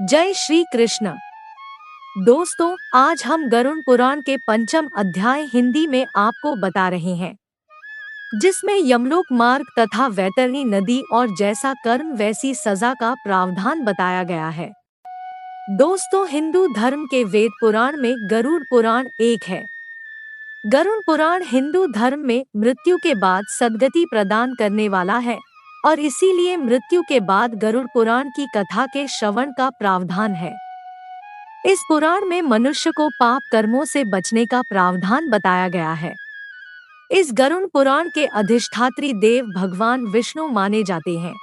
जय श्री कृष्ण। दोस्तों, आज हम गरुड़ पुराण के पंचम अध्याय हिंदी में आपको बता रहे हैं, जिसमें यमलोक मार्ग तथा वैतरणी नदी और जैसा कर्म वैसी सजा का प्रावधान बताया गया है। दोस्तों, हिंदू धर्म के वेद पुराण में गरुड़ पुराण एक है। गरुड़ पुराण हिंदू धर्म में मृत्यु के बाद सद्गति प्रदान करने वाला है और इसीलिए मृत्यु के बाद गरुड़ पुराण की कथा के श्रवण का प्रावधान है। इस पुराण में मनुष्य को पाप कर्मों से बचने का प्रावधान बताया गया है। इस गरुड़ पुराण के अधिष्ठात्री देव भगवान विष्णु माने जाते हैं।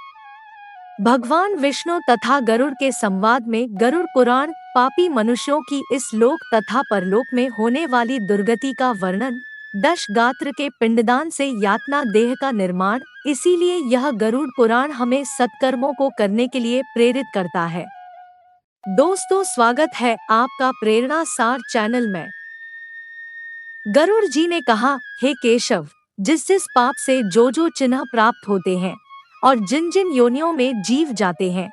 भगवान विष्णु तथा गरुड़ के संवाद में गरुड़ पुराण पापी मनुष्यों की इस लोक तथा परलोक में होने वाली दुर्गति का वर्णन, दश गात्र के पिंडदान से यातना देह का निर्माण, इसीलिए यह गरुड़ पुराण हमें सत्कर्मों को करने के लिए प्रेरित करता है। दोस्तों, स्वागत है आपका प्रेरणा सार चैनल में। गरुड़ जी ने कहा, हे केशव, जिस जिस पाप से जो चिन्ह प्राप्त होते हैं और जिन जिन योनियों में जीव जाते हैं,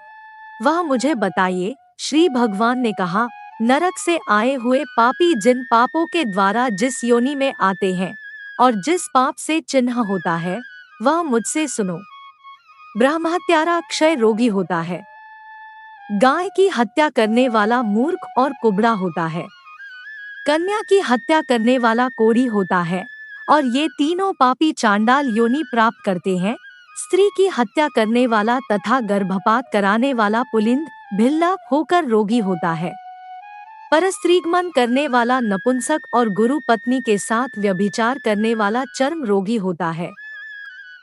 वह मुझे बताइए। श्री भगवान ने कहा, नरक से आए हुए पापी जिन पापों के द्वारा जिस योनि में आते हैं और जिस पाप से चिन्ह होता है, वह मुझसे सुनो। ब्रह्महत्यारा क्षय रोगी होता है। गाय की हत्या करने वाला मूर्ख और कुबड़ा होता है। कन्या की हत्या करने वाला कोढ़ी होता है और ये तीनों पापी चांडाल योनि प्राप्त करते हैं। स्त्री की हत्या करने वाला तथा गर्भपात कराने वाला पुलिंद भिल्ला होकर रोगी होता है। परस्त्रीगमन करने वाला नपुंसक और गुरु पत्नी के साथ व्यभिचार करने वाला चर्म रोगी होता है।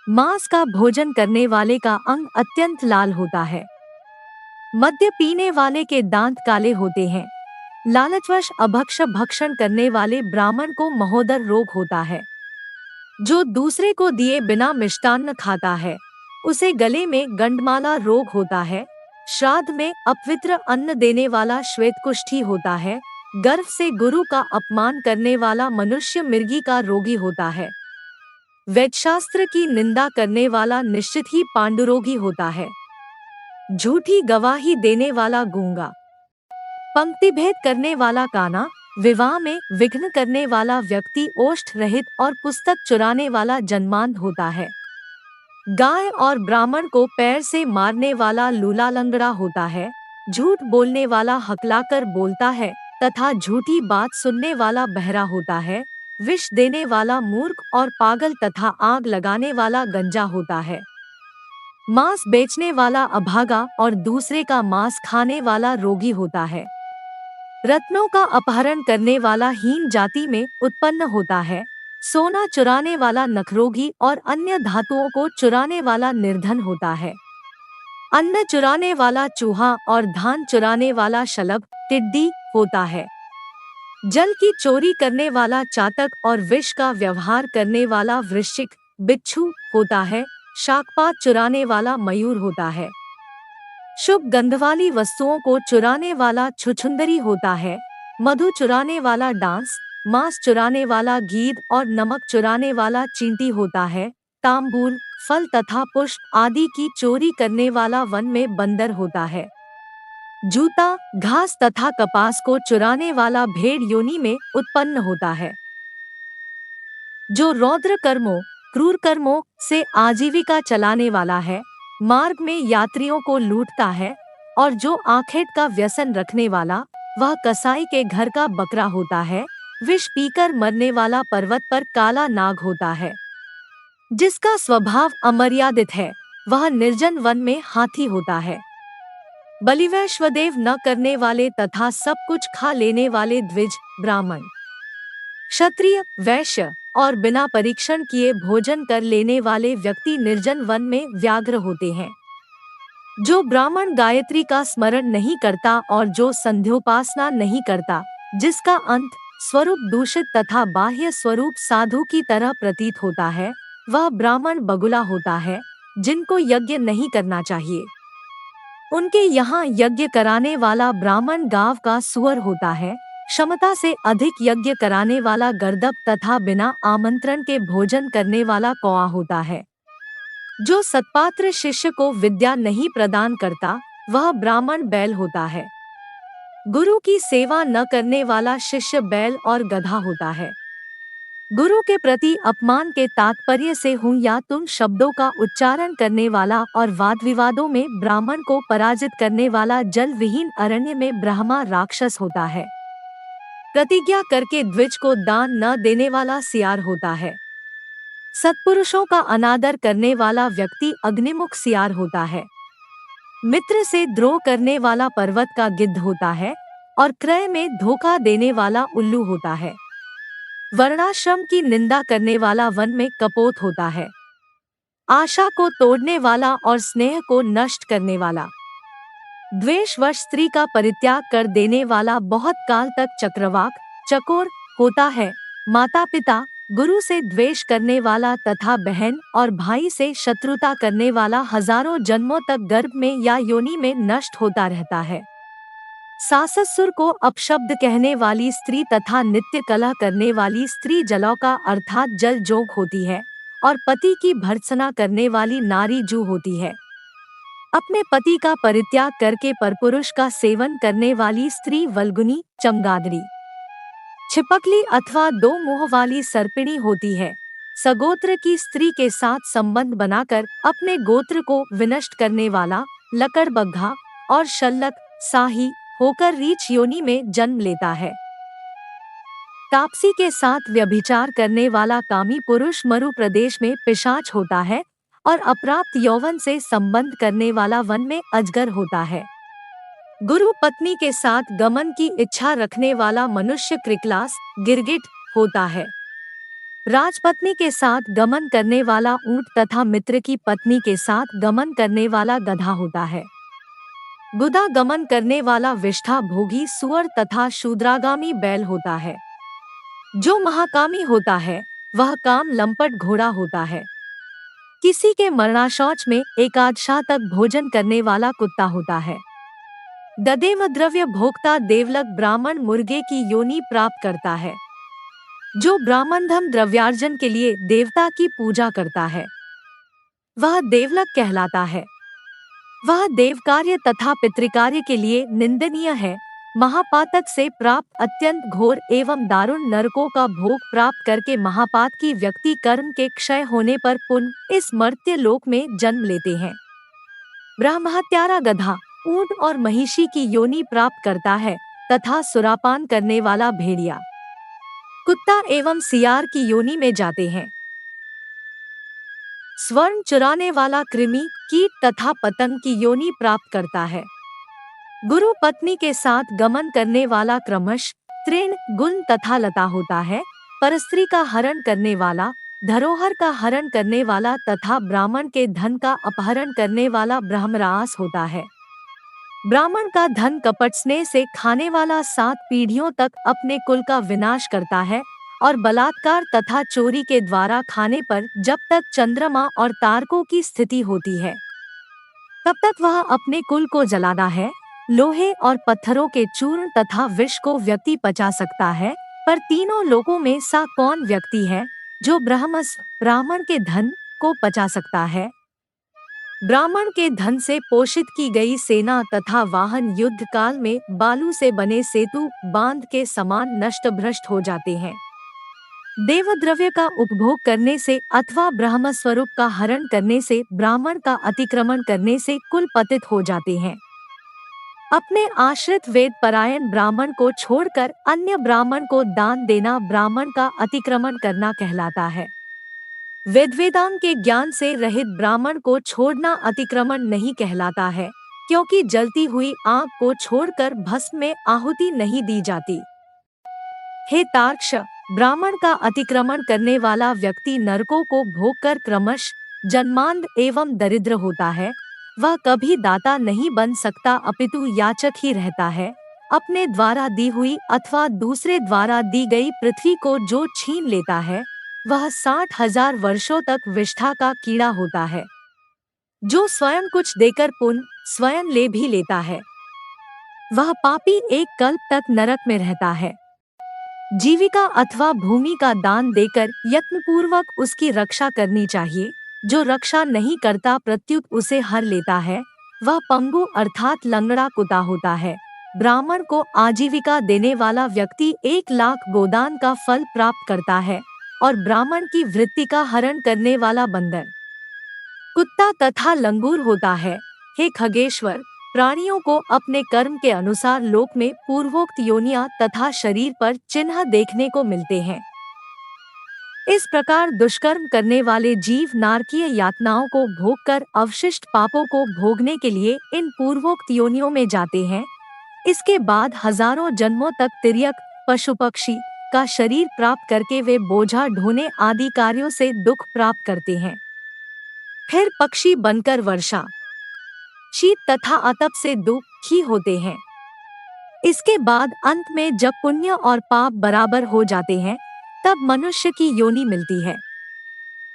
मांस का भोजन करने वाले का अंग अत्यंत लाल होता है। मद्य पीने वाले के दांत काले होते हैं। लालचवश अभक्ष भक्षण करने वाले ब्राह्मण को महोदर रोग होता है। जो दूसरे को दिए बिना मिष्टान्न खाता है, उसे गले में गंडमाला रोग होता है। श्राद्ध में अपवित्र अन्न देने वाला श्वेतकुष्ठी होता है। गर्व से गुरु का अपमान करने वाला मनुष्य मिर्गी का रोगी होता है। वैद्यशास्त्र की निंदा करने वाला निश्चित ही पांडुरोगी होता है। झूठी गवाही देने वाला गूंगा, पंक्ति भेद करने वाला काना, विवाह में विघ्न करने वाला व्यक्ति ओष्ठ रहित और पुस्तक चुराने वाला जन्मांध होता है। गाय और ब्राह्मण को पैर से मारने वाला लूला लंगड़ा होता है। झूठ बोलने वाला हकलाकर बोलता है तथा झूठी बात सुनने वाला बहरा होता है। विष देने वाला मूर्ख और पागल तथा आग लगाने वाला गंजा होता है। मांस बेचने वाला अभागा और दूसरे का मांस खाने वाला रोगी होता है। रत्नों का अपहरण करने वाला हीन जाति में उत्पन्न होता है। सोना चुराने वाला नखरोगी और अन्य धातुओं को चुराने वाला निर्धन होता है। अन्न चुराने वाला चूहा और धान चुराने वाला शलभ टिड्डी होता है। जल की चोरी करने वाला चातक और विष का व्यवहार करने वाला वृश्चिक बिच्छू होता है। शाकपात चुराने वाला मयूर होता है। शुभ गंध वाली वस्तुओं को चुराने वाला छुछुंदरी होता है। मधु चुराने वाला डांस, मांस चुराने वाला गीद और नमक चुराने वाला चींटी होता है। तांबूल, फल तथा पुष्प आदि की चोरी करने वाला वन में बंदर होता है। जूता, घास तथा कपास को चुराने वाला भेड़ योनि में उत्पन्न होता है। जो रौद्र कर्मों, क्रूर कर्मों से आजीविका चलाने वाला है, मार्ग में यात्रियों को लूटता है, और जो आखेट का व्यसन रखने वाला, वह कसाई के घर का बकरा होता है। विष पीकर मरने वाला पर्वत पर काला नाग होता है। जिसका स्वभाव अमर्यादित है, वह निर्जन वन में हाथी होता है। बलिवैश्वदेव न करने वाले तथा सब कुछ खा लेने वाले द्विज, ब्राह्मण, क्षत्रिय, वैश्य और बिना परीक्षण किए भोजन कर लेने वाले व्यक्ति निर्जन वन में व्याघ्र होते हैं। जो ब्राह्मण गायत्री का स्मरण नहीं करता और जो संध्योपासना नहीं करता, जिसका अंत स्वरूप दूषित तथा बाह्य स्वरूप साधु की तरह प्रतीत होता है, वह ब्राह्मण बगुला होता है। जिनको यज्ञ नहीं करना चाहिए, उनके यहाँ यज्ञ कराने वाला ब्राह्मण गांव का सुअर होता है। क्षमता से अधिक यज्ञ कराने वाला गर्दभ तथा बिना आमंत्रण के भोजन करने वाला कौआ होता है। जो सत्पात्र शिष्य को विद्या नहीं प्रदान करता, वह ब्राह्मण बैल होता है। गुरु की सेवा न करने वाला शिष्य बैल और गधा होता है। गुरु के प्रति अपमान के तात्पर्य से हूँ या तुम शब्दों का उच्चारण करने वाला और वाद विवादों में ब्राह्मण को पराजित करने वाला जल विहीन अरण्य में ब्रह्मा राक्षस होता है। प्रतिज्ञा करके द्विज को दान न देने वाला सियार होता है। सत्पुरुषों का अनादर करने वाला व्यक्ति अग्निमुख सियार होता है। मित्र से द्रोह करने वाला पर्वत का गिद्ध होता है और क्रय में धोखा देने वाला उल्लू होता है। वर्णाश्रम की निंदा करने वाला वन में कपोत होता है। आशा को तोड़ने वाला और स्नेह को नष्ट करने वाला, द्वेषवश स्त्री का परित्याग कर देने वाला बहुत काल तक चक्रवाक चकोर होता है। माता पिता गुरु से द्वेष करने वाला तथा बहन और भाई से शत्रुता करने वाला हजारों जन्मों तक गर्भ में या योनि में नष्ट होता रहता है। साससुर को अपशब्द कहने वाली स्त्री तथा नित्य कलह करने वाली स्त्री जलौका अर्थात जल जोग होती है और पति की भर्त्सना करने वाली नारी जू होती है। अपने पति का परित्याग करके परपुरुष का सेवन करने वाली स्त्री वल्गुनी चमगादड़ी, छिपकली अथवा दो मुंह वाली सर्पिणी होती है। सगोत्र की स्त्री के साथ संबंध बनाकर अपने गोत्र को विनष्ट करने वाला लकड़बग्घा और शल्लक साही होकर रीछ योनि में जन्म लेता है। तापसी के साथ व्यभिचार करने वाला कामी पुरुष मरु प्रदेश में पिशाच होता है और अप्राप्त यौवन से संबंध करने वाला वन में अजगर होता है। गुरु पत्नी के साथ गमन की इच्छा रखने वाला मनुष्य क्रिकलास गिरगिट होता है। राजपत्नी के साथ गमन करने वाला ऊंट तथा मित्र की पत्नी के साथ गमन करने वाला गधा होता है। गुदा गमन करने वाला विष्ठा भोगी सुअर तथा शूद्रागामी बैल होता है। जो महाकामी होता है वह काम लंपट घोड़ा होता है। किसी के मरणाशौच में एकादशा तक भोजन करने वाला कुत्ता होता है। ददेव द्रव्य भोक्ता देवलक ब्राह्मण मुर्गे की योनि प्राप्त करता है। जो ब्राह्मणधम द्रव्यार्जन के लिए देवता की पूजा करता है वह देवलक कहलाता है। वह देवकार्य तथा पितृकार्य के लिए निंदनीय है। महापातक से प्राप्त अत्यंत घोर एवं दारुण नरकों का भोग प्राप्त करके महापात की व्यक्ति कर्म के क्षय होने पर पुनः इस मर्त्य लोक में जन्म लेते हैं। ब्रह्महत्यारा गधा ऊंट और महिषी की योनि प्राप्त करता है तथा सुरापान करने वाला भेड़िया कुत्ता एवं सियार की योनि में जाते हैं। स्वर्ण चुराने वाला कृमि कीट तथा पतंग की योनि प्राप्त करता है। गुरु पत्नी के साथ गमन करने वाला क्रमश तृण गुण तथा लता होता है। परस्त्री का हरण करने वाला, धरोहर का हरण करने वाला तथा ब्राह्मण के धन का अपहरण करने वाला ब्रह्मरास होता है। ब्राह्मण का धन कपट स्नेह से खाने वाला 7 पीढ़ियों तक अपने कुल का विनाश करता है और बलात्कार तथा चोरी के द्वारा खाने पर जब तक चंद्रमा और तारकों की स्थिति होती है तब तक वह अपने कुल को जलाता है। लोहे और पत्थरों के चूर्ण तथा विष को व्यक्ति पचा सकता है, पर तीनों लोकों में सा कौन व्यक्ति है जो ब्राह्मण के धन को पचा सकता है। ब्राह्मण के धन से पोषित की गई सेना तथा वाहन युद्ध काल में बालू से बने सेतु बांध के समान नष्ट भ्रष्ट हो जाते हैं। देवद्रव्य का उपभोग करने से अथवा ब्रह्म स्वरूप का हरण करने से, ब्राह्मण का अतिक्रमण करने से कुल पतित हो जाते हैं। अपने आश्रित वेद परायण ब्राह्मण को छोड़कर अन्य ब्राह्मण को दान देना ब्राह्मण का अतिक्रमण करना कहलाता है। वेदांग के ज्ञान से रहित ब्राह्मण को छोड़ना अतिक्रमण नहीं कहलाता है, क्योंकि जलती हुई आग को छोड़कर भस्म में आहुति नहीं दी जाती। हे तार्क्ष, ब्राह्मण का अतिक्रमण करने वाला व्यक्ति नरकों को भोगकर क्रमश जन्मांध एवं दरिद्र होता है। वह कभी दाता नहीं बन सकता, अपितु याचक ही रहता है। अपने द्वारा दी हुई अथवा दूसरे द्वारा दी गई पृथ्वी को जो छीन लेता है वह 60,000 वर्षों तक विष्ठा का कीड़ा होता है। जो स्वयं कुछ देकर पुण्य स्वयं ले भी लेता है वह पापी एक कल्प तक नरक में रहता है। जीविका अथवा भूमि का दान देकर यत्नपूर्वक उसकी रक्षा करनी चाहिए। जो रक्षा नहीं करता प्रत्युत उसे हर लेता है वह पंगु अर्थात लंगड़ा कुत्ता होता है। ब्राह्मण को आजीविका देने वाला व्यक्ति 1 लाख गोदान का फल प्राप्त करता है और ब्राह्मण की वृत्ति का हरण करने वाला बंदर कुत्ता तथा लंगूर होता है। हे खगेश्वर, प्राणियों को अपने कर्म के अनुसार लोक में पूर्वोक्त योनियां तथा शरीर पर चिन्ह देखने को मिलते हैं। इस प्रकार दुष्कर्म करने वाले जीव नारकीय यातनाओं को भोगकर अवशिष्ट पापों को भोगने के लिए इन पूर्वोक्त योनियों में जाते हैं। इसके बाद हजारों जन्मों तक तिर्यक पशु पक्षी का शरीर प्राप्त करके वे बोझा ढोने आदि कार्यों से दुख प्राप्त करते हैं। फिर पक्षी बनकर वर्षा, शीत तथा अतप से दुखी होते हैं। इसके बाद अंत में जब पुण्य और पाप बराबर हो जाते हैं, तब मनुष्य की योनि मिलती है।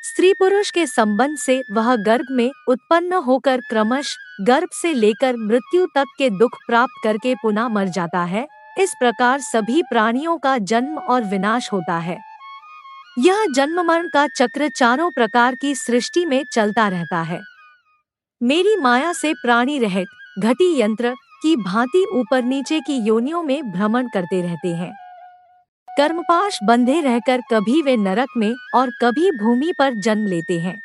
स्त्री पुरुष के संबंध से वह गर्भ में उत्पन्न होकर क्रमश गर्भ से लेकर मृत्यु तक के दुख प्राप्त करके पुनः मर जाता है। इस प्रकार सभी प्राणियों का जन्म और विनाश होता है। यह जन्म मरण का चक्र चारों प्रकार की सृष्टि में चलता रहता है। मेरी माया से प्राणी रहित घटी यंत्र की भांति ऊपर नीचे की योनियों में भ्रमण करते रहते हैं। कर्मपाश बंधे रहकर कभी वे नरक में और कभी भूमि पर जन्म लेते हैं।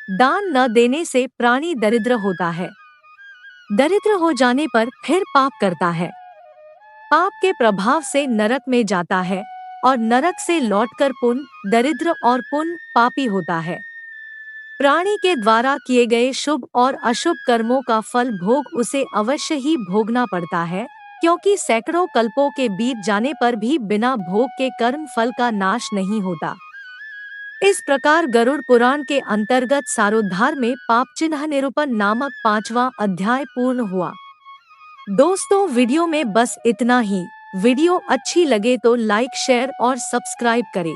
दान न देने से प्राणी दरिद्र होता है। दरिद्र हो जाने पर फिर पाप करता है। पाप के प्रभाव से नरक में जाता है और नरक से लौटकर पुण्य दरिद्र और पुण्य पापी होता है। प्राणी के द्वारा किए गए शुभ और अशुभ कर्मों का फल भोग उसे अवश्य ही भोगना पड़ता है, क्योंकि सैकड़ों कल्पों के बीत जाने पर भी बिना भोग के कर्म फल का नाश नहीं होता। इस प्रकार गरुड़ पुराण के अंतर्गत सारोद्धार में पाप चिन्ह निरूपण नामक 5वां अध्याय पूर्ण हुआ। दोस्तों, वीडियो में बस इतना ही। वीडियो अच्छी लगे तो लाइक, शेयर और सब्सक्राइब करें।